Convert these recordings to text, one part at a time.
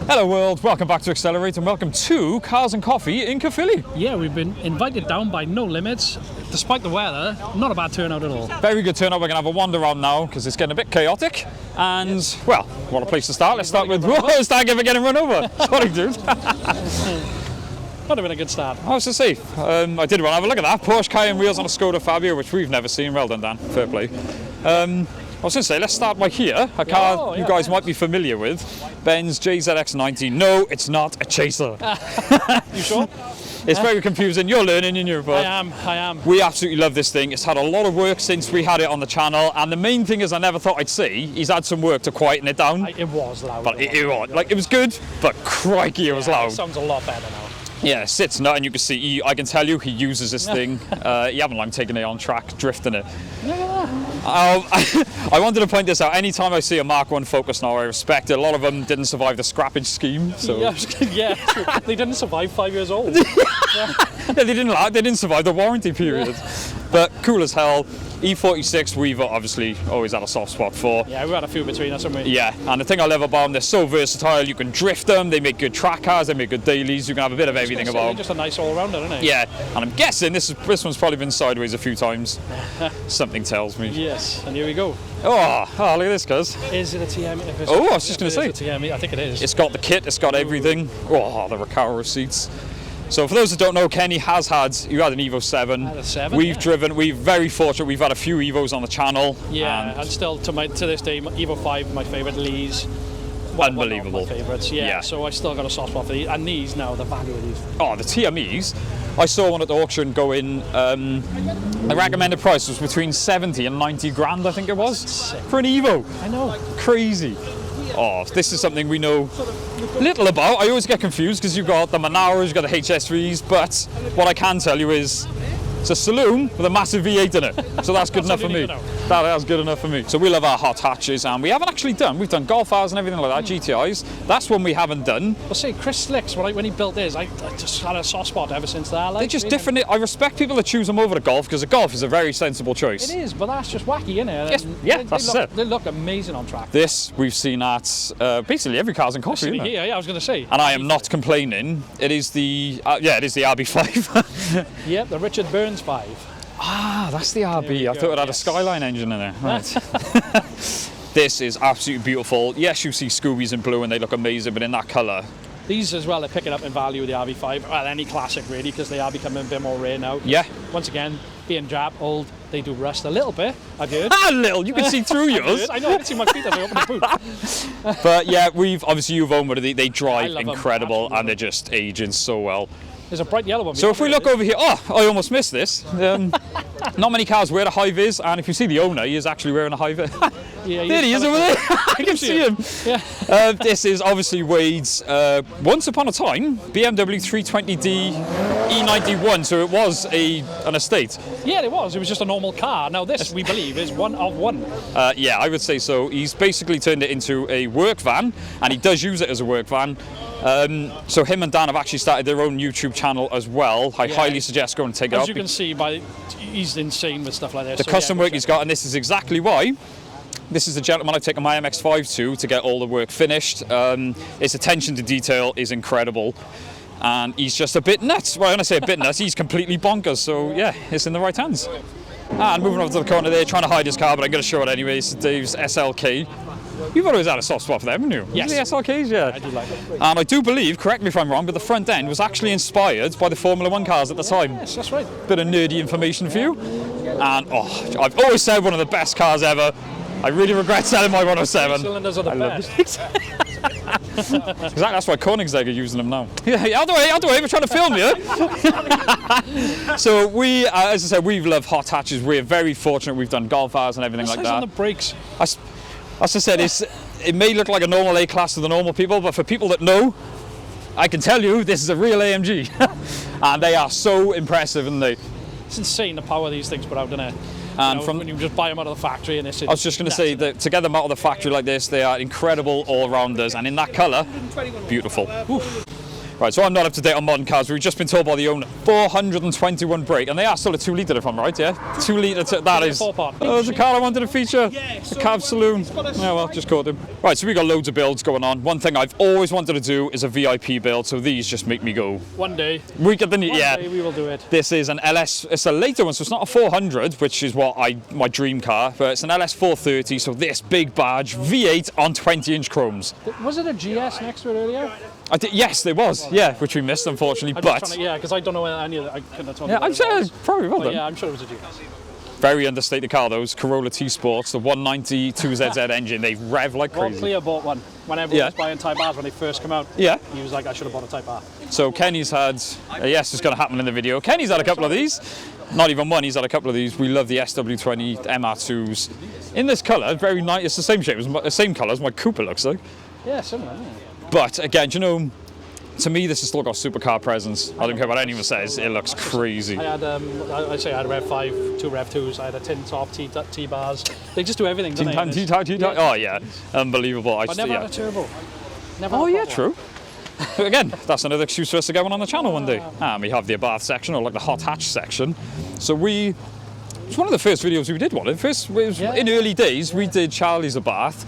Hello world, welcome back to Accelerate and welcome to Cars and Coffee in Caerphilly. Yeah, we've been invited down by No Limits. Despite the weather, not a bad turnout at all. Very good turnout. We're going to have a wander around now because it's getting a bit chaotic. And, well, what a place to start. Let's start with, whoa, start getting run over. Sorry, dude. Would have been a good start. I was to say, I did want to have a look at that. Porsche Cayenne wheels on a Skoda Fabia, which we've never seen. Well done, Dan. Fair play. I was going to say, let's start by here, a car you guys might be familiar with, Benz JZX90. No, it's not a chaser. You sure? It's very confusing. You're learning in your book. I am. We absolutely love this thing. It's had a lot of work since we had it on the channel, and the main thing is I never thought I'd see, he's had some work to quieten it down. It was loud. But it was good, but crikey, it was loud. It sounds a lot better now. Yeah, it sits nut, and you can see, I can tell you, he uses this thing. You haven't like taking it on track, drifting it. I wanted to point this out. Anytime I see a Mark 1 Focus now, I respect it. A lot of them didn't survive the scrappage scheme. So. Yeah, they didn't survive 5 years old. They didn't survive the warranty period. But cool as hell. E46 we've obviously always had a soft spot for. Yeah, we've had a few between us, haven't we? Yeah, and the thing I love about them, they're so versatile. You can drift them, they make good track cars, they make good dailies, you can have a bit of everything about them. Just a nice all-rounder, isn't it? Yeah, and I'm guessing this one's probably been sideways a few times. Something tells me. Yes, and here we go. Oh, look at this, cuz. Is it a TM? Oh, I was just going to say. It's a TM, I think it is. It's got the kit, it's got everything. Oh, the Recaro seats. So for those that don't know, Kenny you had an Evo 7. I had a 7, We've driven, we're very fortunate, we've had a few Evos on the channel. Yeah, and still to this day, Evo 5, my favourite, Lee's. Unbelievable. One of my favourites, yeah. So I still got a soft spot for these. And these now, the value of these. Oh, the TMEs. I saw one at the auction go in, the recommended price was between 70 and 90 grand, I think it was, for an Evo. I know. Crazy. Oh, this is something we know little about. I always get confused because you've got the Monaras, you've got the HS3s, but what I can tell you is it's a saloon with a massive V8 in it. So that's good enough for me. That's good enough for me. So we love our hot hatches, and we haven't actually we've done Golf R's and everything like that, GTIs. That's one we haven't done. Well, see, Chris Slicks, when he built his, I just had a soft spot ever since that. They're just different. I respect people that choose them over the Golf, because the Golf is a very sensible choice. It is, but that's just wacky, isn't it? Yes, yeah, that's it. They look amazing on track. This, we've seen at basically every Cars and Coffee, isn't it? Yeah, I was going to say. And I am not complaining. It is the, it is the RB5. Yeah, the Richard Burns 5. Ah, that's the RB. I thought it had a Skyline engine in there. Right. This is absolutely beautiful. Yes, you see Scoobies in blue and they look amazing, but in that colour. These as well, they're picking up in value with the RB5. Well, any classic really, because they are becoming a bit more rare now. Yeah. Once again, being Jap, old, they do rust a little bit, I've heard. A little, you can see through yours. I know, I can see my feet as I open the boot. But yeah, you've owned one of they drive incredible and they're just aging so well. There's a bright yellow one. So if we look over here, I almost missed this. Not many cars wear a high-vis, and if you see the owner, he is actually wearing a high-vis. Yeah, there he is over there. I can see him. Yeah. This is obviously Wade's, once upon a time, BMW 320D E91, so it was an estate. Yeah, it was. It was just a normal car. Now this, we believe, is one of one. Yeah, I would say so. He's basically turned it into a work van, and he does use it as a work van. So him and Dan have actually started their own YouTube channel as well. I highly suggest going and take it up. As you can see, he's insane with stuff like this. The custom work he's got, and this is exactly why. This is the gentleman I've taken my MX-5 to get all the work finished. His attention to detail is incredible. And he's just a bit nuts. Well, when I say a bit nuts, he's completely bonkers. So yeah, it's in the right hands. And moving over to the corner there, trying to hide his car, but I'm going to show it anyway. It's Dave's SLK. You've always had a soft spot for them, haven't you? Yes. The SLKs, yeah. I do like them. And I do believe, correct me if I'm wrong, but the front end was actually inspired by the Formula 1 cars at the time. Yes, that's right. Bit of nerdy information for you. And I've always said one of the best cars ever. I really regret selling my 107. Cylinders are the best. Exactly, that's why Koenigsegg are using them now. Yeah, out the way, we're trying to film you. So we, as I said, we love hot hatches. We're very fortunate. We've done Golf R's and everything like that. On the brakes. As I said, it may look like a normal A-class to the normal people, but for people that know, I can tell you this is a real AMG. And they are so impressive, aren't they? It's insane the power these things put out, isn't it? And when you just buy them out of the factory, and it's. I was just going to say that to get them out of the factory like this, they are incredible all-rounders, and in that colour, beautiful. Oof. Right, so I'm not up to date on modern cars. We've just been told by the owner 421 brake, and they are still a 2 litre if I'm right, yeah? 2 litre, that is. Oh, it's a car I wanted to feature. Yeah, the Cav Saloon. Yeah, well, just caught him. Right, so we got loads of builds going on. One thing I've always wanted to do is a VIP build, so these just make me go. One day. We get the One day we will do it. This is an LS. It's a later one, so it's not a 400, which is what my dream car, but it's an LS 430. So this big badge, V8 on 20-inch chromes. Was it a GS next to it earlier? Yes, there was. Yeah, which we missed unfortunately. Yeah, because I don't know any of it. I couldn't have told you. Yeah, I'm sure probably well done. Yeah, I'm sure it was a GS. Very understated car, those Corolla T Sports, the 190 2ZZ engine. They rev like crazy. Rob Clear bought one when everyone was buying Type R's when they first come out. Yeah. He was like, I should have bought a Type R. So Kenny's had, yes, it's going to happen in the video. Kenny's had a couple of these. Not even one, he's had a couple of these. We love the SW20 MR2s. In this colour, very nice. It's the same shape, the same colour as my Cooper looks like. Yeah, similar. Yeah. But again, do you know, to me, this has still got supercar presence. I don't care what anyone says, it looks crazy. I had, I had a Rev 5, 2 Rev 2s, I had a tin top, T-bars. They just do everything, don't they? T-type. Oh yeah, unbelievable. But never had a turbo. Never oh yeah, true. Again, that's another excuse for us to get one on the channel one day. And we have the Abarth section, or like the hot hatch section. So it's one of the first videos we did one. In early days, we did Charlie's Abarth.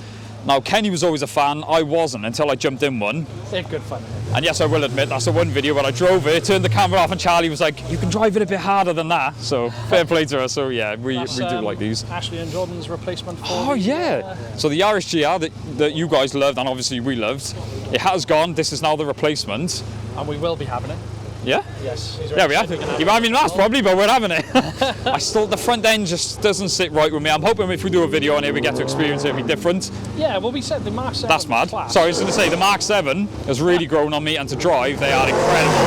Now, Kenny was always a fan, I wasn't until I jumped in one. They're good fun. And yes, I will admit, that's the one video where I drove it, turned the camera off, and Charlie was like, you can drive it a bit harder than that. So, fair play to us. So, yeah, we do like these. Ashley and Jordan's replacement for Oh, yeah. So, the Irish GR that you guys loved, and obviously we loved, it has gone. This is now the replacement. And we will be having it. Yeah? Yes. There we are. You might be last probably, but we're having it. The front end just doesn't sit right with me. I'm hoping if we do a video on it, we get to experience it, it'll be different. Yeah, well, we said the Mark 7. That's mad. Sorry, I was going to say, the Mark 7 has really grown on me, and to drive, they are incredible.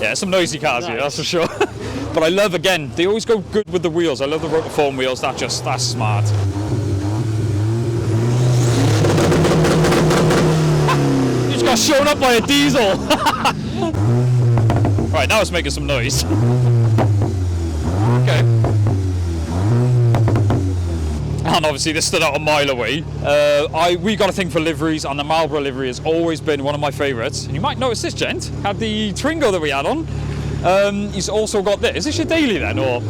Yeah, some noisy cars here, that's for sure. But I love, again, they always go good with the wheels. I love the rotiform wheels, that's smart. Got shown up by a diesel. Right, now it's making some noise. Okay. And obviously this stood out a mile away. We got a thing for liveries, and the Marlboro livery has always been one of my favourites. And you might notice this gent had the Twingo that we had on. He's also got this. Is this your daily then, or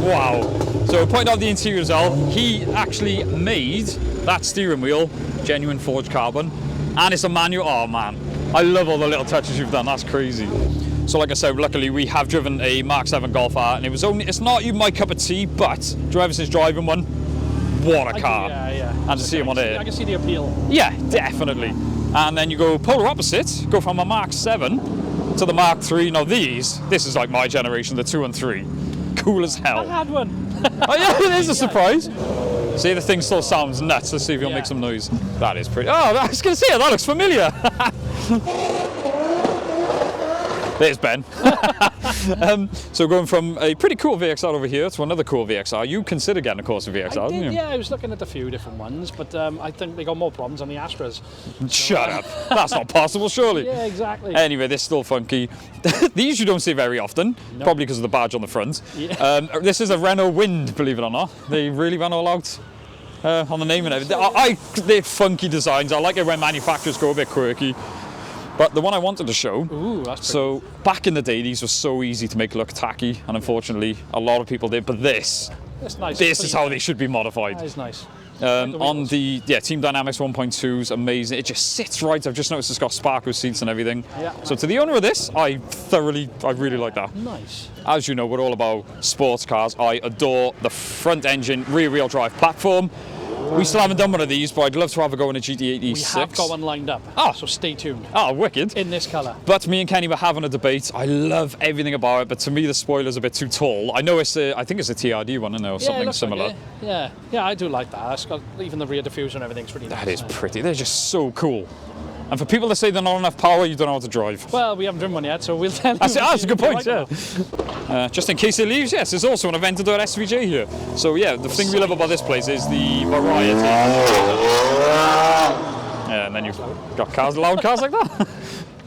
wow? So pointing out the interior as well, he actually made that steering wheel genuine forged carbon. And it's a manual. Oh man, I love all the little touches you've done. That's crazy. So like I said, luckily we have driven a Mark 7 Golf R, and it's not even my cup of tea, but ever since driving one, what a car. Yeah. And to see him on it. I can see the appeal. Yeah, definitely. And then you go polar opposite, go from a Mark 7 to the Mark 3. Now this is like my generation, the 2 and 3. Cool as hell. I had one. Oh yeah, it is a surprise. See, the thing still sounds nuts. Let's see if he'll make some noise. That is pretty. Oh, I was going to say, that looks familiar. There's Ben. So going from a pretty cool VXR over here to another cool VXR. You consider getting a Corsa VXR, didn't you? Yeah, I was looking at a few different ones, but I think they got more problems than the Astras. Shut up. That's not possible, surely. Yeah, exactly. Anyway, they're still funky. These you don't see very often, probably because of the badge on the front. Yeah. This is a Renault Wind, believe it or not. They really went all out on the name and everything. They're funky designs. I like it when manufacturers go a bit quirky. But the one I wanted to show, so back in the day, these were so easy to make look tacky, and unfortunately, a lot of people did. But this is how they should be modified. That is nice. On the Team Dynamics 1.2 is amazing. It just sits right. I've just noticed it's got sparkle seats and everything. Yeah. So to the owner of this, I really like that. Nice. As you know, we're all about sports cars. I adore the front engine rear-wheel drive platform. We still haven't done one of these, but I'd love to have a go in a GT86. We have got one lined up, so stay tuned. Oh, wicked. In this colour. But me and Kenny were having a debate. I love everything about it, but to me the spoiler's a bit too tall. I know I think it's a TRD one, isn't it, or something similar. Like yeah, I do like that. It's got even the rear diffuser and everything's pretty nice. That is pretty. They're just so cool. And for people that say they're not enough power, you don't know how to drive. Well, we haven't driven one yet, so we'll tell you. That's a good point, yeah. Just in case it leaves, yes, there's also an Aventador SVJ here. So yeah, the thing we love about this place is the variety. Yeah, and then you've got loud cars like that.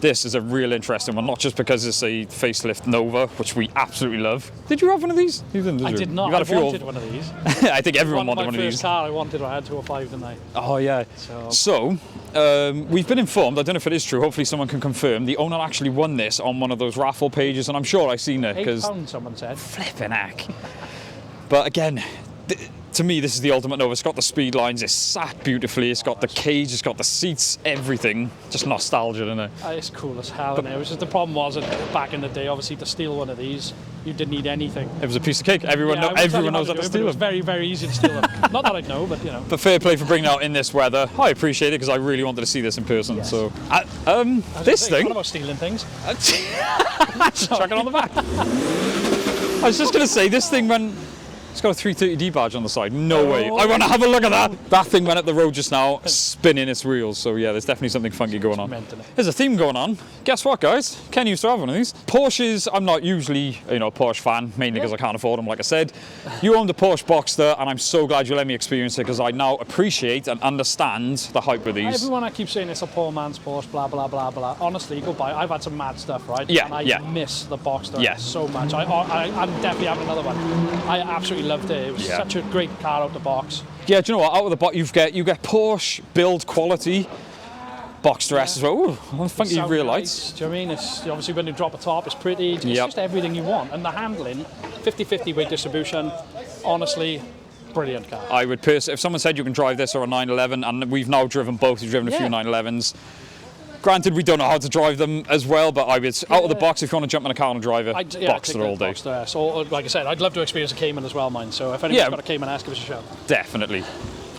This is a real interesting one, not just because it's a facelift Nova, which we absolutely love. Did you have one of these? You didn't, I you? did not. You had a few I wanted one of these. I think everyone wanted one of My these. first car I wanted, I had 205, didn't I? Oh yeah. So we've been informed, I don't know if it is true, hopefully someone can confirm, the owner actually won this on one of those raffle pages, and I'm sure I've seen it. £8, someone said. Flipping heck. But again, to me, this is the ultimate Nova. It's got the speed lines, it's sat beautifully, it's got the cage, it's got the seats, everything. Just nostalgia, isn't it? It's cool as hell, and it was just the problem was that back in the day, obviously, to steal one of these, you didn't need anything. It was a piece of cake. Everyone knows how to steal it. It was them. very, very easy to steal them. Not that I'd know, but you know. But fair play for bringing it out in this weather. I appreciate it because I really wanted to see this in person. Yes. So, this thing. What about stealing things? Chuck it on the back. I was just going to say, this thing went. It's got a 330D badge on the side. No way. I want to have a look at that. That thing went up the road just now, spinning its wheels. So yeah, there's definitely something funky going on. There's a theme going on. Guess what, guys? Ken used to have one of these. Porsches, I'm not usually, a Porsche fan, mainly because I can't afford them, like I said. You owned a Porsche Boxster, and I'm so glad you let me experience it because I now appreciate and understand the hype of these. Everyone I keep saying it's a poor man's Porsche, blah, blah, blah, blah. Honestly, go buy. I've had some mad stuff, right? Yeah, and I miss the Boxster so much. I'm definitely having another one. I absolutely loved it. It was such a great car out the box. Yeah, do you know what? Out of the box, you get Porsche build quality, Boxster S as well. Ooh, funky rear lights. Do you know what I mean? It's obviously when you drop a top, it's pretty. It's just everything you want. And the handling, 50-50 weight distribution, honestly, brilliant car. I would if someone said you can drive this or a 911, and we've now driven both, we've driven a few 911s. Granted, we don't know how to drive them as well, but I would, out of the box, if you want to jump in a car and drive it, Boxster all day. Boxster. So, like I said, I'd love to experience a Cayman as well, mine. So if anyone's got a Cayman S, give us a shout. Definitely.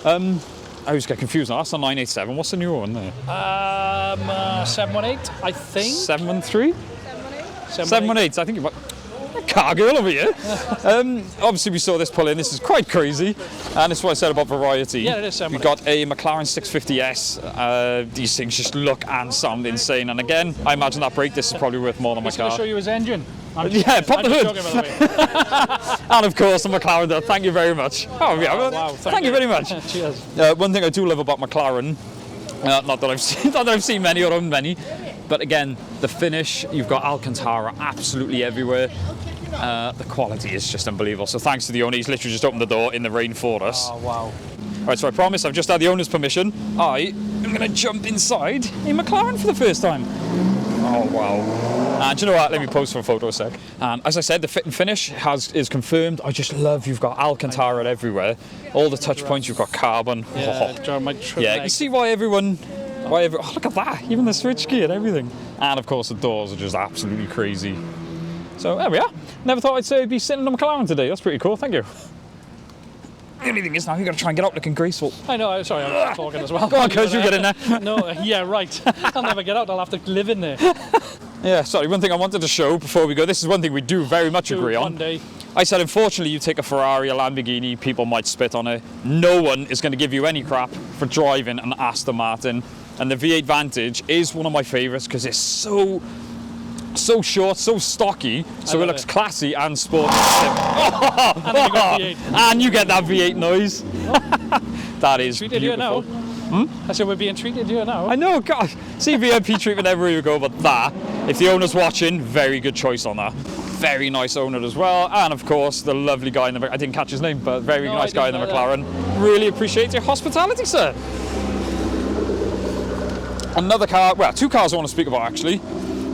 I always get confused now. That's a 987. What's the new one there? 718, I think. 713? 718. I think you might. Car girl over here. Obviously, we saw this pull in. This is quite crazy, and it's what I said about variety. Yeah, it is. We got a McLaren 650S. These things just look and sound insane. And again, I imagine that brake disc is probably worth more than my car. Going to show you his engine. Pop the hood. And of course, the McLaren. Thank you very much. Wow, thank you very much. Cheers. One thing I do love about McLaren. Not that I've seen many or owned many, but again, the finish, you've got Alcantara absolutely everywhere. The quality is just unbelievable. So thanks to the owner, he's literally just opened the door in the rain for us. Oh, wow. Right, so I promise I've just had the owner's permission. I am going to jump inside a McLaren for the first time. Oh, wow. And do you know what? Let me pose for a photo a sec. And as I said, the fit and finish is confirmed. I just love you've got Alcantara everywhere. All the touch points, you've got carbon. You see why everyone... oh, look at that. Even the switch key and everything. And of course, the doors are just absolutely crazy. So there we are. Never thought I'd say I'd be sitting in a McLaren today. That's pretty cool. Thank you. The only thing is now you've got to try and get out looking graceful. I know, sorry, I'm talking as well. Go on, cuz, you get in there. No, yeah, right. I'll never get out, I'll have to live in there. Yeah, sorry, one thing I wanted to show before we go, this is one thing we do very much agree on. One day. I said, unfortunately, you take a Ferrari, a Lamborghini, people might spit on it. No one is going to give you any crap for driving an Aston Martin. And the V8 Vantage is one of my favourites because it's so short, so stocky, so it looks classy and sporty. And then you got V8. And you get that V8 noise. That is treated beautiful. Here now. I said we're being treated here now. I know, gosh. See VIP treatment everywhere you go, but that, if the owner's watching, very good choice on that. Very nice owner as well, and of course the lovely guy in the, I didn't catch his name, but very nice guy in the McLaren. Really appreciate your hospitality, sir. Another car, well, two cars I want to speak about actually.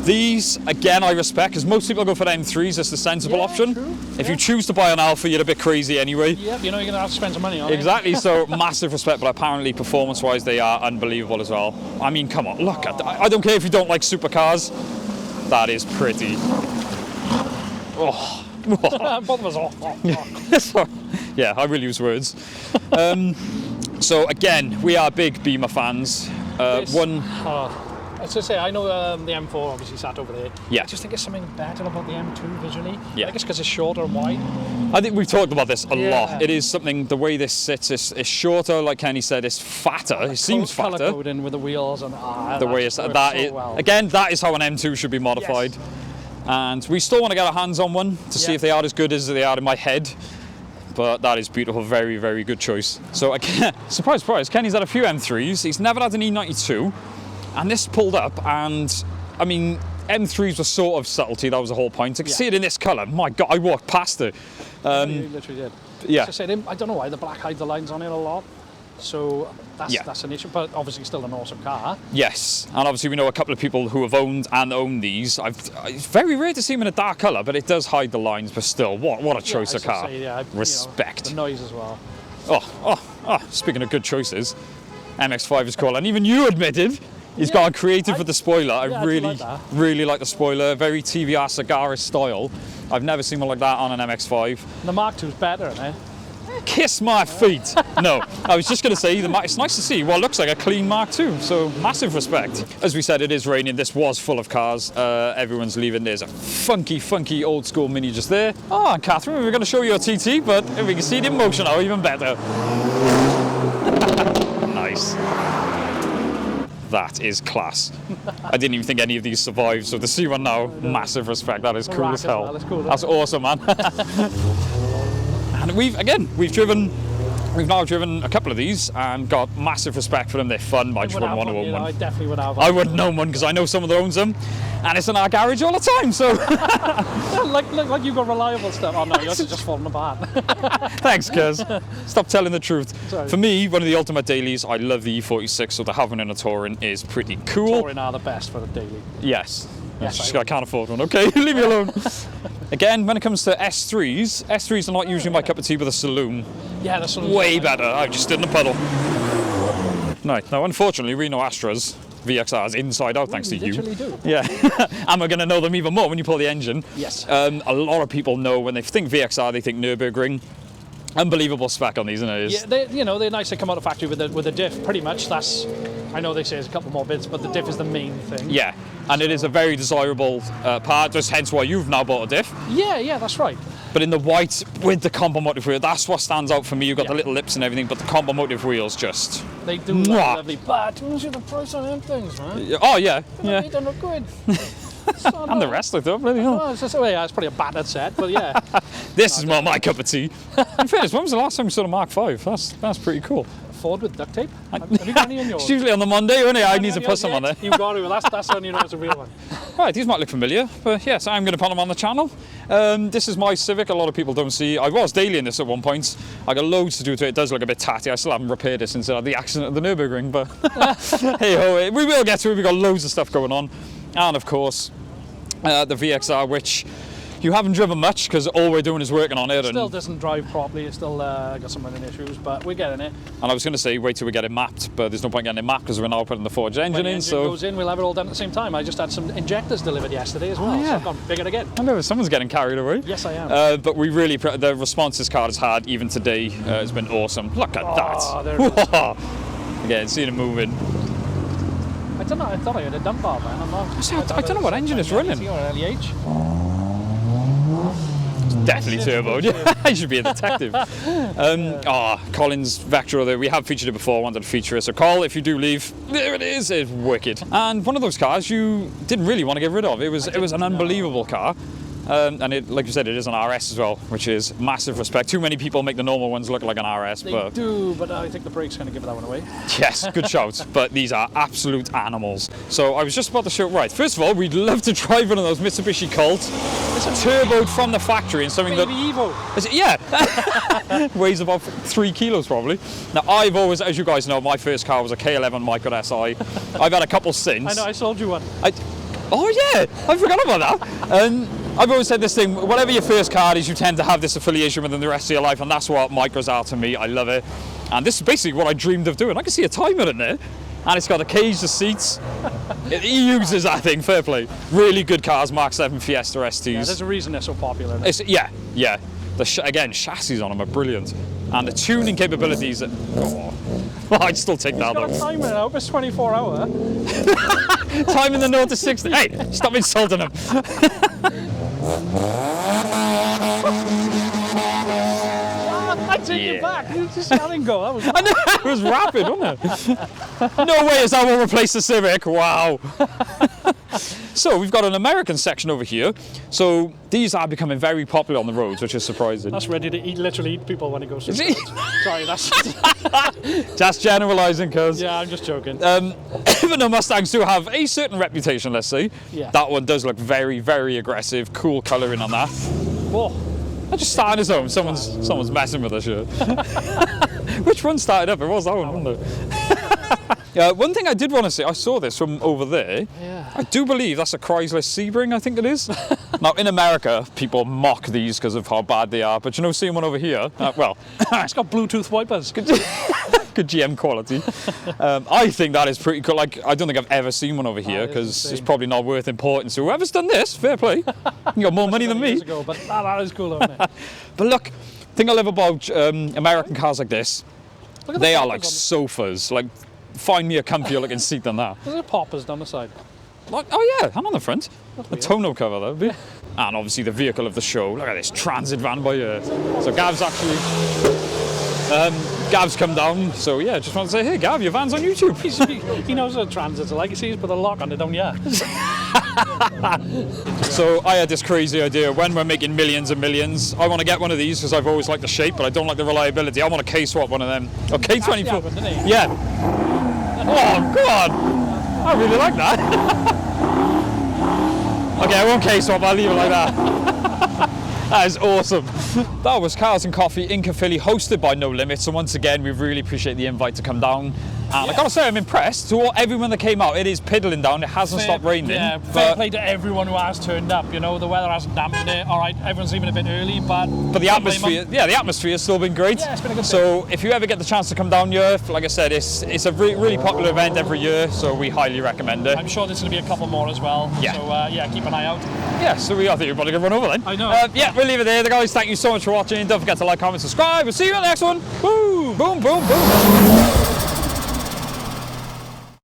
These, again, I respect, because most people go for the M3s, that's the sensible option. True. If you choose to buy an Alpha, you're a bit crazy anyway. Yeah, you know you're going to have to spend some money on it. Exactly, so massive respect, but apparently performance-wise, they are unbelievable as well. I mean, come on, look at that. I don't care if you don't like supercars. That is pretty. Oh. Both of us. Yeah, I will use words. So again, we are big Beamer fans. I was going to say, I know the M4 obviously sat over there. Yeah. I just think it's something better about the M2 visually. Yeah. I guess because it's shorter and wide. I think we've talked about this a lot. It is something, the way this sits is shorter, like Kenny said, it's fatter. It seems fatter. Colour coding with the wheels and the way it's again, that is how an M2 should be modified. Yes. And we still want to get our hands on one to see if they are as good as they are in my head. But that is beautiful, very, very good choice. So again, surprise, Kenny's had a few M3s. He's never had an E92. And this pulled up, and I mean, M3s were sort of subtlety, that was the whole point. I can see it in this colour. My God, I walked past it. You literally did. Yeah. As I said, I don't know why the black hides the lines on it a lot. So that's an issue, but obviously still an awesome car. Yes, and obviously we know a couple of people who have owned and own these. It's very rare to see them in a dark colour, but it does hide the lines, but still, what a choice of car. Say, Respect. The noise as well. Speaking of good choices, MX-5 is cool, and even you admitted he's gone creative with the spoiler. I really like the spoiler, very TVR Cigaris style. I've never seen one like that on an MX-5. The Mark II's better, isn't it? Kiss my feet. No, I was just going to say, it's nice to see what looks like a clean Mark II, so massive respect. As we said, it is raining. This was full of cars. Everyone's leaving. There's a funky old school Mini just there. Oh, and Catherine, we were going to show you a TT, but if we can see it in motion now, even better. Nice. That is class. I didn't even think any of these survived, so to see one now, massive respect. That is cool as hell. Well. That's cool, that's awesome, man. And we've now driven a couple of these and got massive respect for them. They're fun. I just wouldn't want to own one. I definitely would have. I wouldn't own one because I know someone that owns them, and it's in our garage all the time. So, like you've got reliable stuff. Oh no, yours is just falling apart. Thanks, cuz. Stop telling the truth. Sorry. For me, one of the ultimate dailies. I love the E46, so to have one in a Touring is pretty cool. Touring are the best for the daily. Yes. I can't afford one. Okay, leave me alone. Again, when it comes to S3s are not usually my cup of tea with a saloon. Yeah, the saloon's way better. I just stood in a puddle. Right, now unfortunately we know Astra's VXRs inside out thanks to you. Literally do. Yeah, and we're going to know them even more when you pull the engine. Yes. A lot of people know when they think VXR, they think Nürburgring. Unbelievable spec on these, isn't it? Yeah, they're nice to come out of the factory with the diff. Pretty much, I know they say there's a couple more bits, but the diff is the main thing. Yeah, and it is a very desirable part, just hence why you've now bought a diff. Yeah, that's right. But in the white with the combo motive wheel, that's what stands out for me. You've got the little lips and everything, but the combo motive wheels just... They do look lovely, but you see the price on them things, man. Oh, yeah. They don't look good. And the rest, I thought, bloody hell. Oh, it's probably a battered set, but yeah. This is more my cup of tea. In fairness, when was the last time you saw a Mark V? That's pretty cool. Ford with duct tape? Have you got any in yours? It's usually on the Monday, isn't it? I need to put some on there. You've got to. That's when you know it's a real one. Right, these might look familiar, but yes, I'm going to put them on the channel. This is my Civic. A lot of people don't see. I was daily in this at one point. I got loads to do to it. It does look a bit tatty. I still haven't repaired it since the accident at the Nürburgring, but hey ho, we will get to it. We've got loads of stuff going on. And of course, the VXR, which you haven't driven much because all we're doing is working on it. It still doesn't drive properly. It's still got some running issues, but we're getting it. And I was going to say wait till we get it mapped, but there's no point getting it mapped because we're now putting the forged engine in. So goes in, we'll have it all done at the same time. I just had some injectors delivered yesterday as well. So I've gone bigger again. I know someone's getting carried away. Yes, I am. But we really the response this car has had even today has been awesome. Look at that. There it is. Again, seeing it moving. I don't know. I thought I had a dump bar, man. I don't know what engine it's running. Or LEH. Definitely turbo. I should be a detective. Colin's Vectra there. We have featured it before. I wanted to feature it. So Col, if you do leave, there it is. It's wicked. And one of those cars you didn't really want to get rid of. It was an unbelievable car. And it, like you said, it is an RS as well, which is massive respect. Too many people make the normal ones look like an RS. They do, but I think the brake's going to give that one away. Yes, good shout. But these are absolute animals. So I was just about to show, right, first of all, we'd love to drive one of those Mitsubishi Colt. It's turboed from the factory and something Baby Evo. Yeah. Weighs about 3 kilos probably. Now, I've always, as you guys know, my first car was a K11 Micro SI. I've had a couple since. I know, I sold you one. Oh yeah, I forgot about that. I've always said this thing, whatever your first car is, you tend to have this affiliation with them the rest of your life, and that's what micros are to me. I love it. And this is basically what I dreamed of doing. I can see a timer in there, and it's got a cage, the seats. He uses that thing, fair play. Really good cars, Mark 7 Fiesta STs. Yeah, there's a reason they're so popular. Yeah. Again, chassis on them are brilliant. And the tuning capabilities, I'd still take that though. It's got a timer now, it's 24 hour. Time in the 0 to 60. Hey, stop insulting him. I take it back. You just let him go. That was I know, it was rapid, wasn't it? No way is that will replace the Civic. Wow. So we've got an American section over here. So these are becoming very popular on the roads, which is surprising. That's ready to literally eat people when it goes to the roads. Sorry, that's... Just generalising, cuz. Yeah, I'm just joking. Even though Mustangs do have a certain reputation, let's say, Yeah. that one does look very, very aggressive. Cool colouring on that. Whoa. I just started his own. Someone's messing with us here. Which one started up? It was that one, wasn't it? One thing I did want to say, I saw this from over there. Yeah. I do believe that's a Chrysler Sebring, I think it is. Now, in America, people mock these because of how bad they are, but you know, seeing one over here, well, It's got Bluetooth wipers. good GM quality. I think that is pretty cool. Like, I don't think I've ever seen one over here because it's probably not worth importing. So whoever's done this, fair play. You got more money than me. Years ago, but that is cool, isn't it? But look, thing I love about American cars like this, Look at the they are poppers like on sofas. Like, find me a comfier looking seat than that. There's poppers down the side. Like, oh yeah, and on the front. A weird. tonneau cover, that would be. And obviously the vehicle of the show. Look at this transit van by here. So Gav's actually... Gav's come down, so yeah, just want to say, hey Gav, your van's on YouTube. He knows what transits are like. He sees put a lock on it, don't you? So I had this crazy idea, when we're making millions and millions, I want to get one of these because I've always liked the shape, but I don't like the reliability. I want to K-swap one of them. Oh, K24. happened, didn't he? Yeah. Oh, God. I really like that. Okay, I won't K-swap, I'll leave it like that. That is awesome. That was Cars and Coffee in Caerphilly, hosted by No Limit. So once again, we really appreciate the invite to come down. And I gotta say, I'm impressed. To everyone that came out, it is piddling down. It hasn't stopped raining. Yeah, fair play to everyone who has turned up. You know, the weather hasn't dampened it. All right, everyone's leaving a bit early, but the atmosphere, the atmosphere has still been great. Yeah, it's been a good So if you ever get the chance to come down here, like I said, it's a really popular event every year, so we highly recommend it. I'm sure there's going to be a couple more as well. Yeah. So yeah, keep an eye out. Yeah, so I think we're probably going to run over then. I know. Yeah, we'll leave it there. Guys, thank you so much for watching. Don't forget to like, comment, subscribe. We'll see you in the next one. Woo! Boom, boom, boom.